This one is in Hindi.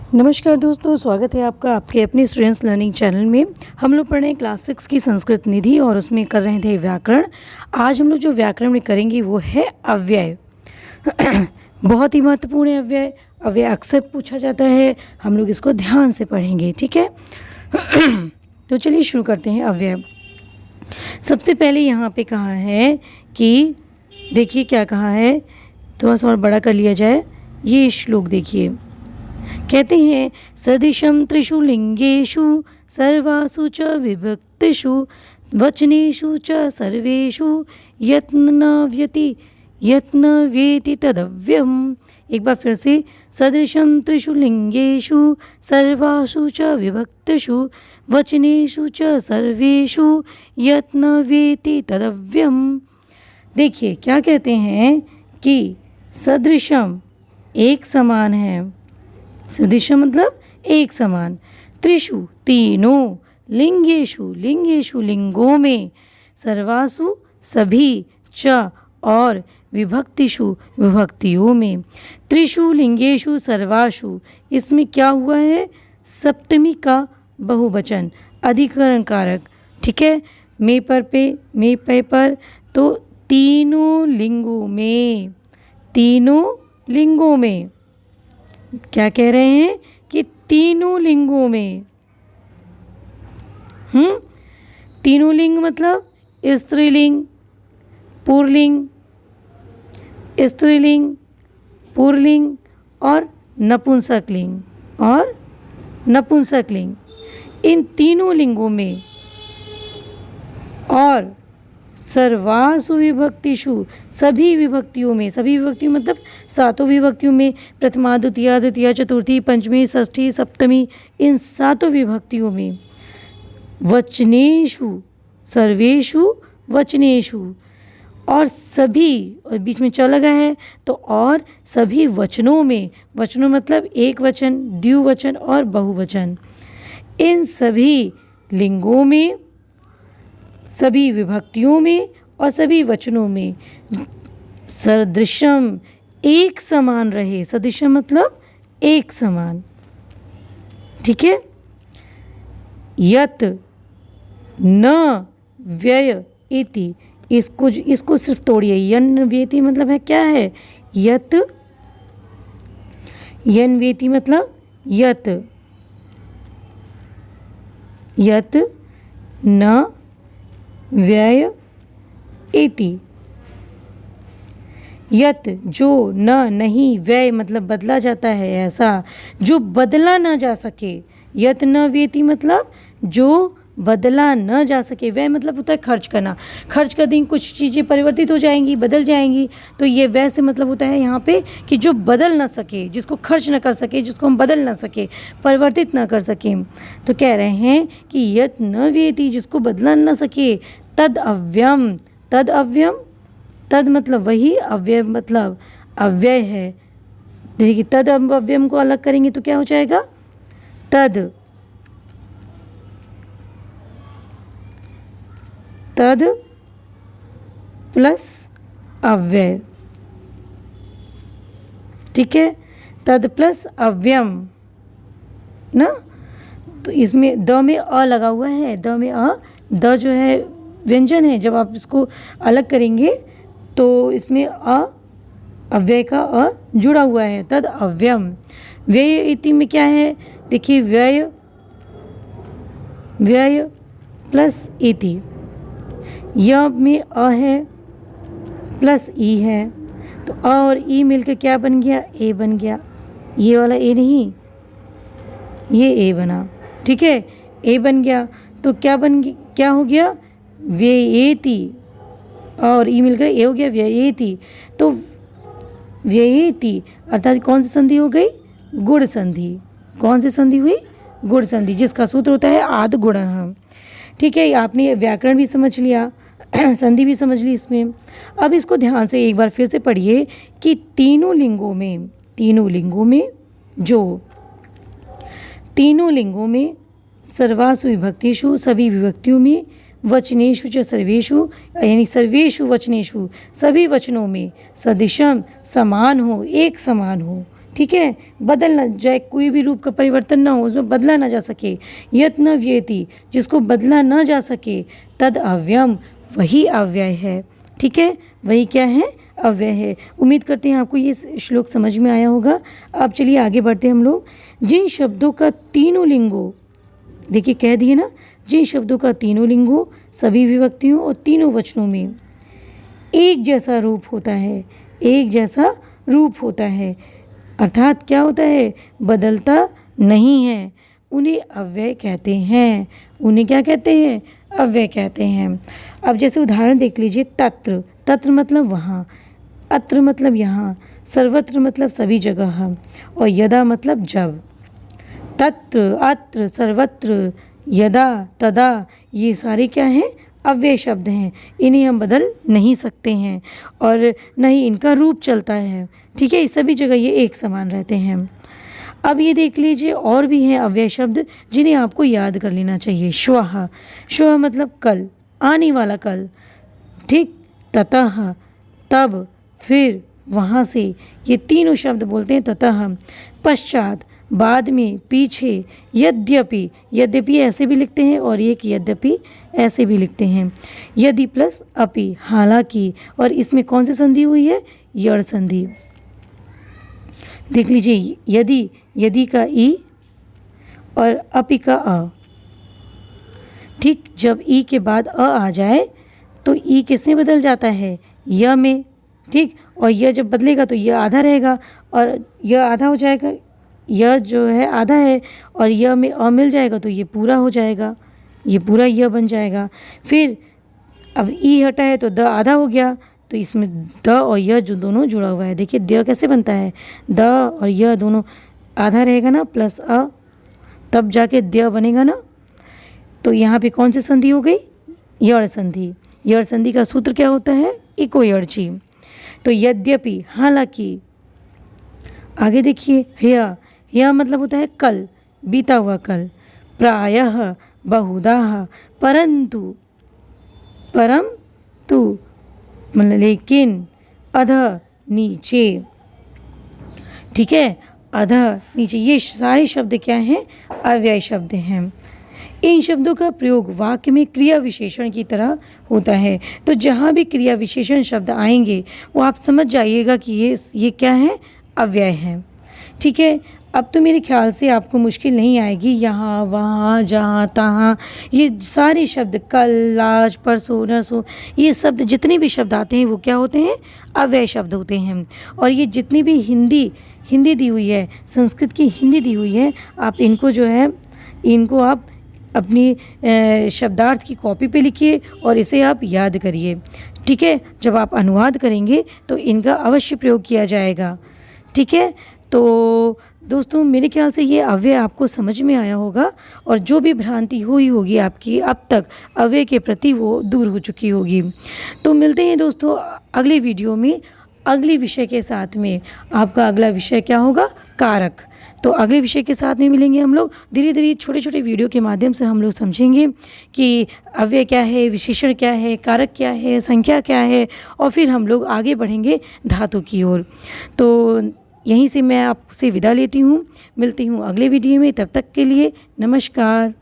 नमस्कार दोस्तों, स्वागत है आपका आपके अपने स्टूडेंट्स लर्निंग चैनल में। हम लोग पढ़ रहे हैं क्लास 6 की संस्कृत निधि और उसमें कर रहे थे व्याकरण। आज हम लोग जो व्याकरण में करेंगे वो है अव्यय। बहुत ही महत्वपूर्ण है अव्यय। अव्यय अक्सर पूछा जाता है, हम लोग इसको ध्यान से पढ़ेंगे, ठीक है। तो चलिए शुरू करते हैं अव्यय। सबसे पहले यहाँ पे कहा है कि देखिए क्या कहा है, थोड़ा सा और बड़ा कर लिया जाए। ये श्लोक देखिए, कहते हैं सदृशं त्रिषु लिंगेषु सर्वासु च विभक्तिषु वचनेषु च सर्वेषु यत्न वेति तदव्ययम्। एक बार फिर से, सदृशं त्रिषु लिंगेषु सर्वासु च विभक्तिषु वचनेषु च सर्वेषु यत्न वेति तदव्ययम्। देखिए क्या कहते हैं कि सदृशम एक समान है, सदृशम मतलब एक समान, त्रिषु तीनों, लिंगेषु लिंगेषु लिंगों में, सर्वासु सभी, च और विभक्तिषु विभक्तियों में। त्रिषु लिंगेषु सर्वासु, इसमें क्या हुआ है, सप्तमी का बहुवचन, अधिकरण कारक, ठीक है। मे पर तो तीनों लिंगों में, तीनों लिंगों में क्या कह रहे हैं कि तीनों लिंगों में, तीनों लिंग मतलब स्त्रीलिंग पुल्लिंग और नपुंसकलिंग, इन तीनों लिंगों में। और सर्वासु विभक्तिषु, सभी विभक्तियों में, सभी विभक्तियों मतलब सातों विभक्तियों में, प्रथमा द्वितीया तृतीया चतुर्थी पंचमी षष्ठी सप्तमी, इन सातों विभक्तियों में। वचनेषु सर्वेषु वचनेषु, और सभी, और बीच में च लगा है तो और सभी वचनों में, वचनों मतलब एक वचन, द्विवचन और बहुवचन, इन सभी लिंगों में, सभी विभक्तियों में और सभी वचनों में सदृशम एक समान रहे। सदृशम मतलब एक समान, ठीक है। यत न व्यय इति, इसको सिर्फ तोड़िए। यन व्यति मतलब है क्या है, यत, यन व्यति मतलब यत न व्यय इति। यत जो, न नहीं, व्यय मतलब बदला जाता है, ऐसा जो बदला न जा सके। यत न व्यति मतलब जो बदला न जा सके। व्यय मतलब होता है खर्च करना, खर्च कर देंगे कुछ चीज़ें परिवर्तित हो जाएंगी, बदल जाएंगी, तो ये व्यय से मतलब होता है यहाँ पे कि जो बदल ना सके, जिसको खर्च ना कर सके, जिसको हम बदल ना सके, परिवर्तित ना कर सकें। तो कह रहे हैं कि यत न व्यति, जिसको बदला न सके, तद अव्ययम, तद मतलब वही, अव्यय मतलब अव्यय है। देखिए तद अव्ययम को अलग करेंगे तो क्या हो जाएगा, तद प्लस अव्यय, ठीक है। तद प्लस अव्ययम ना, तो इसमें द में अ लगा हुआ है, द में अ, द जो है व्यंजन है, जब आप इसको अलग करेंगे तो इसमें अव्यय का अ जुड़ा हुआ है, तद अव्ययम। व्यय इति में क्या है, देखिए व्यय प्लस इति, य में अ है प्लस ई है, तो अ और ई मिलकर क्या बन गया, ए बन गया। ये वाला ए नहीं, ये ए बना, ठीक है, ए बन गया। तो क्या हो गया, व्ययेति, और ई मिलकर ए हो गया व्ययेति। तो व्ययेति अर्थात कौन सी संधि हो गई, गुण संधि। कौन सी संधि हुई, गुण संधि, जिसका सूत्र होता है आद गुणः, ठीक है। आपने व्याकरण भी समझ लिया, संधि भी समझ ली इसमें। अब इसको ध्यान से एक बार फिर से पढ़िए कि तीनों लिंगों में सर्वासु विभक्तिषु, सभी विभक्तियों में, वचनेषु च सर्वेषु, यानी सर्वेषु वचनेषु, सभी वचनों में, सदृशम समान हो, एक समान हो, ठीक है, बदल ना जाए, कोई भी रूप का परिवर्तन ना हो, उसमें बदला ना जा सके। यत् न व्येति, जिसको बदला ना जा सके, तद अव्ययम, वही अव्यय है। ठीक है, वही क्या है, अव्यय है। उम्मीद करते हैं आपको ये श्लोक समझ में आया होगा। अब चलिए आगे बढ़ते हैं हम लोग। जिन शब्दों का तीनों लिंगों, देखिए कह दिए ना, जिन शब्दों का तीनों लिंगों, सभी विभक्तियों और तीनों वचनों में एक जैसा रूप होता है, एक जैसा रूप होता है, अर्थात क्या होता है, बदलता नहीं है, उन्हें अव्यय कहते हैं। उन्हें क्या कहते हैं, अव्यय कहते हैं। अब जैसे उदाहरण देख लीजिए, तत्र, तत्र मतलब वहाँ, अत्र मतलब यहाँ, सर्वत्र मतलब सभी जगह, और यदा मतलब जब। तत्र, अत्र, सर्वत्र, यदा, तदा, ये सारे क्या हैं, अव्यय शब्द हैं। इन्हें हम बदल नहीं सकते हैं और न ही इनका रूप चलता है। ठीक है, सभी जगह ये एक समान रहते हैं। अब ये देख लीजिए और भी हैं अव्यय शब्द जिन्हें आपको याद कर लेना चाहिए। श्वः, श्वः मतलब कल, आने वाला कल। ठीक, ततः, तब, फिर, वहाँ से, ये तीनों शब्द बोलते हैं ततः। पश्चात, बाद में, पीछे। यद्यपि, यद्यपि ऐसे भी लिखते हैं और एक यद्यपि ऐसे भी लिखते हैं। यदि प्लस अपि, हालांकि, और इसमें कौन सी संधि हुई है, यड़ संधि। देख लीजिए, यदि, यदि का ई और अपि का अ। ठीक, जब ई के बाद अ आ जाए तो ई किसमें बदल जाता है, य में। ठीक, और यह जब बदलेगा तो यह आधा रहेगा और यह आधा हो जाएगा, यह जो है आधा है और यह में अ मिल जाएगा तो ये पूरा हो जाएगा, ये पूरा यह बन जाएगा। फिर अब ई हटा है तो द आधा हो गया, तो इसमें द और यह जो दोनों जुड़ा हुआ है, देखिए द कैसे बनता है, द और यह दोनों आधा रहेगा ना, प्लस अ, तब जाके द बनेगा ना। तो यहाँ पे कौन सी संधि हो गई, यड़ संधि। यड़ संधि का सूत्र क्या होता है, इको यड़ची। तो यद्यपि, हालांकि। आगे देखिए, यह, यह मतलब होता है कल, बीता हुआ कल। प्रायः, बहुधा, परंतु, परम तु मतलब लेकिन, अध, नीचे। ठीक है, अध, नीचे, ये सारे शब्द क्या हैं, अव्यय शब्द हैं। इन शब्दों का प्रयोग वाक्य में क्रिया विशेषण की तरह होता है। तो जहाँ भी क्रिया विशेषण शब्द आएंगे वो आप समझ जाइएगा कि ये क्या है, अव्यय है। ठीक है, अब तो मेरे ख्याल से आपको मुश्किल नहीं आएगी। यहाँ, वहाँ, जहाँ, तहाँ, ये सारे शब्द, कल, आज, परसों, नरसों, ये शब्द जितने भी शब्द आते हैं वो क्या होते हैं, अव्यय शब्द होते हैं। और ये जितनी भी हिंदी दी हुई है, संस्कृत की हिंदी दी हुई है, आप इनको जो है, इनको आप अपनी शब्दार्थ की कॉपी पे लिखिए और इसे आप याद करिए। ठीक है, जब आप अनुवाद करेंगे तो इनका अवश्य प्रयोग किया जाएगा। ठीक है, तो दोस्तों मेरे ख्याल से ये अव्यय आपको समझ में आया होगा और जो भी भ्रांति हुई होगी आपकी अब तक अव्यय के प्रति वो दूर हो चुकी होगी। तो मिलते हैं दोस्तों अगले वीडियो में अगले विषय के साथ में। आपका अगला विषय क्या होगा, कारक। तो अगले विषय के साथ में मिलेंगे हम लोग। धीरे धीरे छोटे छोटे वीडियो के माध्यम से हम लोग समझेंगे कि अव्यय क्या है, विशेषण क्या है, कारक क्या है, संख्या क्या है, और फिर हम लोग आगे बढ़ेंगे धातु की ओर। तो यहीं से मैं आपसे विदा लेती हूँ, मिलती हूँ अगले वीडियो में। तब तक के लिए नमस्कार।